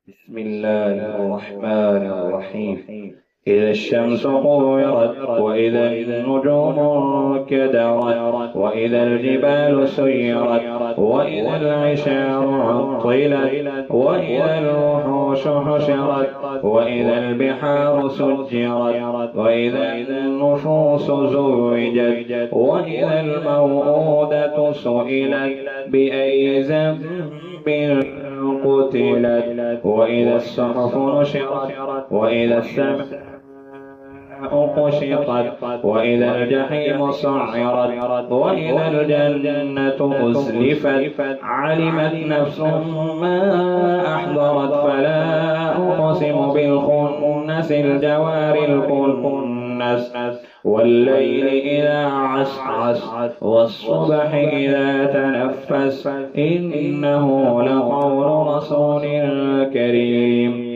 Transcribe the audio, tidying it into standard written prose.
بسم الله الرحمن الرحيم. إذا الشمس كورت وإذا النجوم انكدرت وإذا الجبال سيرت وإذا العشار عطلت وإذا الوحوش حشرت وإذا البحار سجرت وإذا النفوس زوجت وإذا الموءودة سئلت بأي ذنب قتلت وإذا الصحف نشرت وإذا السماء كشطت وإذا الجحيم سعرت وإذا الجنة أزلفت علمت نفس ما أحضرت فلا أقسم بالخنس الجوار الكنس والليل إذا عسعس والصبح إذا تنفس إنه لقول رسول كريم